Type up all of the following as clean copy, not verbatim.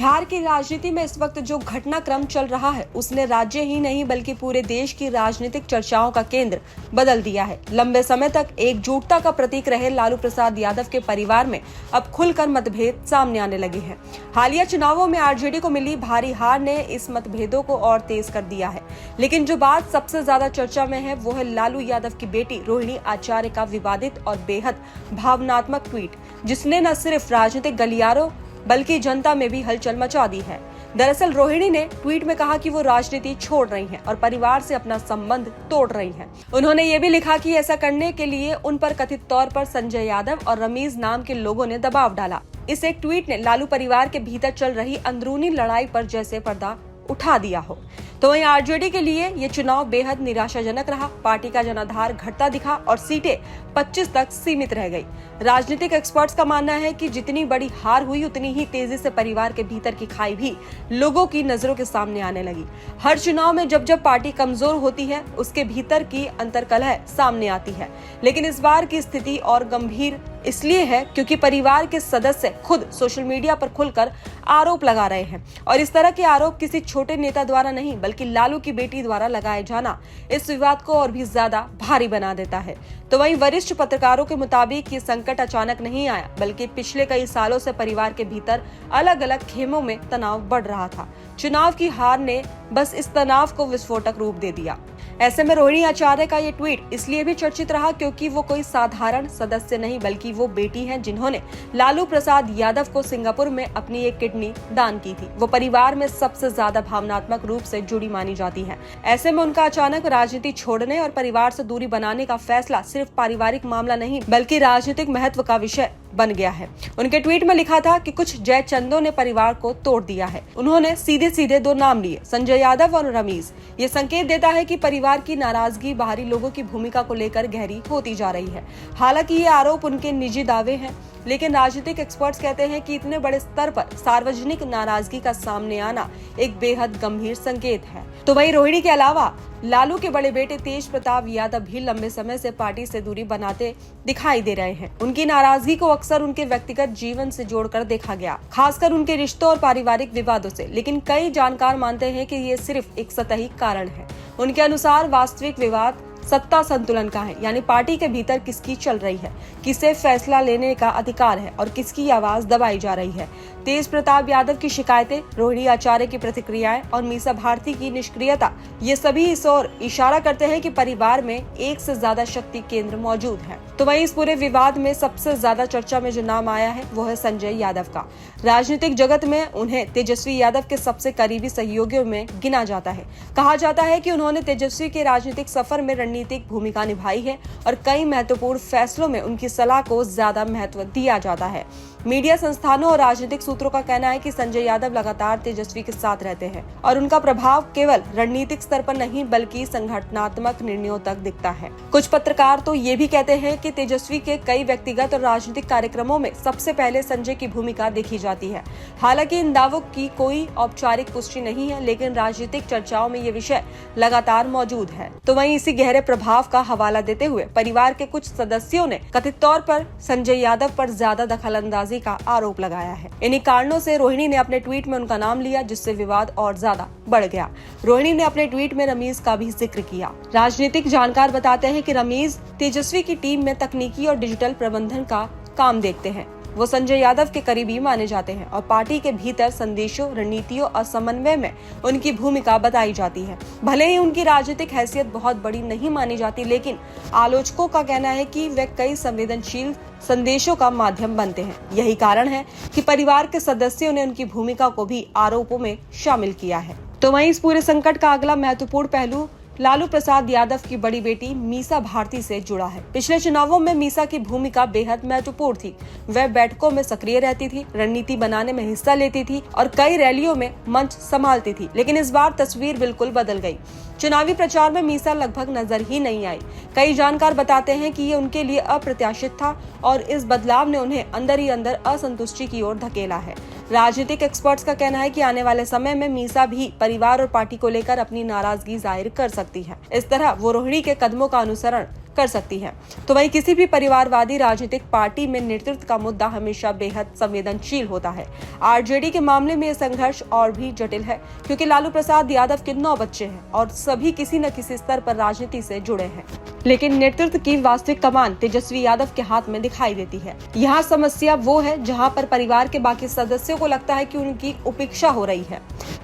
बिहार की राजनीति में इस वक्त जो घटनाक्रम चल रहा है उसने राज्य ही नहीं बल्कि पूरे देश की राजनीतिक चर्चाओं का केंद्र बदल दिया है। लंबे समय तक एकजुटता का प्रतीक रहे लालू प्रसाद यादव के परिवार में अब खुलकर मतभेद सामने आने लगे हैं। हालिया चुनावों में आरजेडी को मिली भारी हार ने इस मतभेदों को और तेज कर दिया है। लेकिन जो बात सबसे ज्यादा चर्चा में है वो है लालू यादव की बेटी रोहिणी आचार्य का विवादित और बेहद भावनात्मक ट्वीट, जिसने न सिर्फ राजनीतिक गलियारों बल्कि जनता में भी हलचल मचा दी है। दरअसल रोहिणी ने ट्वीट में कहा कि वो राजनीति छोड़ रही हैं और परिवार से अपना संबंध तोड़ रही हैं। उन्होंने ये भी लिखा कि ऐसा करने के लिए उन पर कथित तौर पर संजय यादव और रमीज नाम के लोगों ने दबाव डाला। इस एक ट्वीट ने लालू परिवार के भीतर चल रही अंदरूनी लड़ाई पर जैसे पर्दा उठा दिया हो। तो वहीं आरजेडी के लिए ये चुनाव बेहद निराशाजनक रहा। पार्टी का जनाधार घटता दिखा और सीटें 25 तक सीमित रह गई। राजनीतिक एक्सपर्ट्स का मानना है कि जितनी बड़ी हार हुई उतनी ही तेजी से परिवार के भीतर की खाई भी लोगों की नजरों के सामने आने लगी। हर चुनाव में जब जब पार्टी कमजोर होती है उसके भीतर की अंतर्कलह सामने आती है, लेकिन इस बार की स्थिति और गंभीर इसलिए है क्योंकि परिवार के सदस्य खुद सोशल मीडिया पर खुलकर आरोप लगा रहे हैं और इस तरह के आरोप किसी छोटे नेता द्वारा नहीं बल्कि लालू की बेटी द्वारा लगाए जाना इस विवाद को और भी ज्यादा भारी बना देता है। तो वहीं वरिष्ठ पत्रकारों के मुताबिक ये संकट अचानक नहीं आया बल्कि पिछले कई सालों से परिवार के भीतर अलग अलग खेमों में तनाव बढ़ रहा था। चुनाव की हार ने बस इस तनाव को विस्फोटक रूप दे दिया। ऐसे में रोहिणी आचार्य का ये ट्वीट इसलिए भी चर्चित रहा क्योंकि वो कोई साधारण सदस्य नहीं बल्कि वो बेटी हैं जिन्होंने लालू प्रसाद यादव को सिंगापुर में अपनी एक किडनी दान की थी। वो परिवार में सबसे ज्यादा भावनात्मक रूप से जुड़ी मानी जाती हैं। ऐसे में उनका अचानक राजनीति छोड़ने और परिवार से दूरी बनाने का फैसला सिर्फ पारिवारिक मामला नहीं बल्कि राजनीतिक महत्व का विषय बन गया है। उनके ट्वीट में लिखा था कि कुछ जयचंदों ने परिवार को तोड़ दिया है। उन्होंने सीधे सीधे दो नाम लिए, संजय यादव और रमीज। ये संकेत देता है कि परिवार की नाराजगी बाहरी लोगों की भूमिका को लेकर गहरी होती जा रही है। हालांकि ये आरोप उनके निजी दावे हैं, लेकिन राजनीतिक एक्सपर्ट्स कहते हैं कि इतने बड़े स्तर पर सार्वजनिक नाराजगी का सामने आना एक बेहद गंभीर संकेत है। तो वहीं रोहिणी के अलावा लालू के बड़े बेटे तेज प्रताप यादव भी लंबे समय से पार्टी से दूरी बनाते दिखाई दे रहे हैं। उनकी नाराजगी को अक्सर उनके व्यक्तिगत जीवन से जोड़कर देखा गया, खासकर उनके रिश्तों और पारिवारिक विवादों से। लेकिन कई जानकार मानते हैं कि ये सिर्फ एक सतही कारण है। उनके अनुसार वास्तविक विवाद सत्ता संतुलन का है, यानी पार्टी के भीतर किसकी चल रही है, किसे फैसला लेने का अधिकार है और किसकी आवाज दबाई जा रही है। तेज प्रताप यादव की शिकायतें, रोहिणी आचार्य की प्रतिक्रियाएं और मीसा भारती की निष्क्रियता, ये सभी इस ओर इशारा करते हैं कि परिवार में एक से ज्यादा शक्ति केंद्र मौजूद है। तो वहीं इस पूरे विवाद में सबसे ज्यादा चर्चा में जो नाम आया है वो है संजय यादव का। राजनीतिक जगत में उन्हें तेजस्वी यादव के सबसे करीबी सहयोगियों में गिना जाता है। कहा जाता है कि उन्होंने तेजस्वी के राजनीतिक सफर में रणनीतिक भूमिका निभाई है और कई महत्वपूर्ण फैसलों में उनकी सलाह को ज्यादा महत्व दिया जाता है। मीडिया संस्थानों और राजनीतिक सूत्रों का कहना है कि संजय यादव लगातार तेजस्वी के साथ रहते हैं और उनका प्रभाव केवल रणनीतिक स्तर पर नहीं बल्कि संगठनात्मक निर्णयों तक दिखता है। कुछ पत्रकार तो ये भी कहते हैं कि तेजस्वी के कई व्यक्तिगत और राजनीतिक कार्यक्रमों में सबसे पहले संजय की भूमिका देखी जाती है। हालांकि इन दावों की कोई औपचारिक पुष्टि नहीं है, लेकिन राजनीतिक चर्चाओं में ये विषय लगातार मौजूद है। तो वहीं इसी गहरे प्रभाव का हवाला देते हुए परिवार के कुछ सदस्यों ने कथित तौर पर संजय यादव पर ज्यादा दखलंदाजी का आरोप लगाया है। इन्हीं कारणों से रोहिणी ने अपने ट्वीट में उनका नाम लिया, जिससे विवाद और ज्यादा बढ़ गया। रोहिणी ने अपने ट्वीट में रमीज का भी जिक्र किया। राजनीतिक जानकार बताते हैं कि रमीज तेजस्वी की टीम में तकनीकी और डिजिटल प्रबंधन का काम देखते हैं। वो संजय यादव के करीबी माने जाते हैं और पार्टी के भीतर संदेशों, रणनीतियों और समन्वय में उनकी भूमिका बताई जाती है। भले ही उनकी राजनीतिक हैसियत बहुत बड़ी नहीं मानी जाती, लेकिन आलोचकों का कहना है कि वे कई संवेदनशील संदेशों का माध्यम बनते हैं। यही कारण है कि परिवार के सदस्यों ने उनकी भूमिका को भी आरोपों में शामिल किया है। तो वहीं इस पूरे संकट का अगला महत्वपूर्ण पहलू लालू प्रसाद यादव की बड़ी बेटी मीसा भारती से जुड़ा है। पिछले चुनावों में मीसा की भूमिका बेहद महत्वपूर्ण थी। वह बैठकों में सक्रिय रहती थी, रणनीति बनाने में हिस्सा लेती थी और कई रैलियों में मंच संभालती थी। लेकिन इस बार तस्वीर बिल्कुल बदल गई। चुनावी प्रचार में मीसा लगभग नजर ही नहीं आई। कई जानकार बताते हैं कि ये उनके लिए अप्रत्याशित था और इस बदलाव ने उन्हें अंदर ही अंदर असंतुष्टि की ओर धकेला है। राजनीतिक एक्सपर्ट्स का कहना है कि आने वाले समय में मीसा भी परिवार और पार्टी को लेकर अपनी नाराजगी जाहिर कर सकती है। इस तरह वो रोहिणी के कदमों का अनुसरण कर सकती है। तो वहीं किसी भी परिवारवादी राजनीतिक पार्टी में नेतृत्व का मुद्दा हमेशा बेहद संवेदनशील होता है। आरजेडी के मामले में यह संघर्ष और भी जटिल है, क्योंकि लालू प्रसाद यादव के 9 बच्चे हैं और सभी किसी न किसी स्तर पर राजनीति से जुड़े हैं, लेकिन नेतृत्व की वास्तविक कमान तेजस्वी यादव के हाथ में दिखाई देती है। यहाँ समस्या वो है जहाँ पर परिवार के बाकी सदस्यों को लगता है कि उनकी उपेक्षा हो रही है।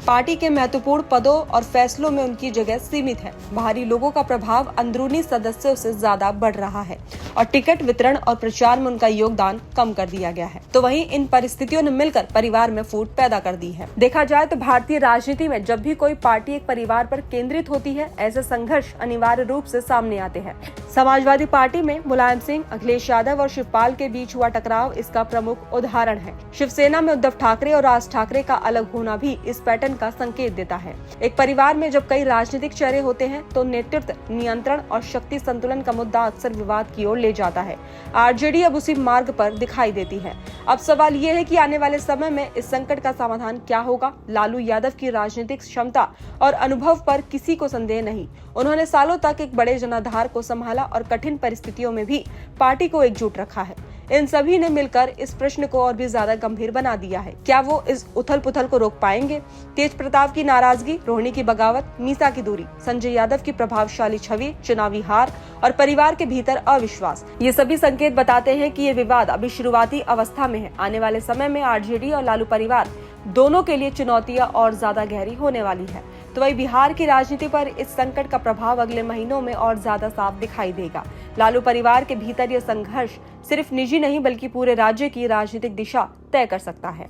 पार्टी के महत्वपूर्ण पदों और फैसलों में उनकी जगह सीमित है। बाहरी लोगों का प्रभाव अंदरूनी सदस्यों से ज्यादा बढ़ रहा है और टिकट वितरण और प्रचार में उनका योगदान कम कर दिया गया है। तो वहीं इन परिस्थितियों ने मिलकर परिवार में फूट पैदा कर दी है। देखा जाए तो भारतीय राजनीति में जब भी कोई पार्टी एक परिवार पर केंद्रित होती है, ऐसे संघर्ष अनिवार्य रूप से सामने आते हैं। समाजवादी पार्टी में मुलायम सिंह, अखिलेश यादव और शिवपाल के बीच हुआ टकराव इसका प्रमुख उदाहरण है। शिवसेना में उद्धव ठाकरे और राज ठाकरे का अलग होना भी इस पैटर्न का संकेत देता है। एक परिवार में जब कई राजनीतिक चेहरे होते हैं तो नेतृत्व, नियंत्रण और शक्ति संतुलन का मुद्दा अक्सर विवाद की ओर ले जाता है। आरजेडी अब उसी मार्ग पर दिखाई देती है। अब सवाल ये है कि आने वाले समय में इस संकट का समाधान क्या होगा। लालू यादव की राजनीतिक क्षमता और अनुभव पर किसी को संदेह नहीं। उन्होंने सालों तक एक बड़े जनाधार को संभाला और कठिन परिस्थितियों में भी पार्टी को एकजुट रखा है। इन सभी ने मिलकर इस प्रश्न को और भी ज्यादा गंभीर बना दिया है। क्या वो इस उथल पुथल को रोक पाएंगे? तेज प्रताप की नाराजगी, रोहिणी की बगावत, मीसा की दूरी, संजय यादव की प्रभावशाली छवि, चुनावी हार और परिवार के भीतर अविश्वास, ये सभी संकेत बताते हैं कि ये विवाद अभी शुरुआती अवस्था में है। आने वाले समय में आरजेडी और लालू परिवार दोनों के लिए चुनौतियां और ज्यादा गहरी होने वाली है। तो वही बिहार की राजनीति पर इस संकट का प्रभाव अगले महीनों में और ज्यादा साफ दिखाई देगा। लालू परिवार के भीतर यह संघर्ष सिर्फ निजी नहीं बल्कि पूरे राज्य की राजनीतिक दिशा तय कर सकता है।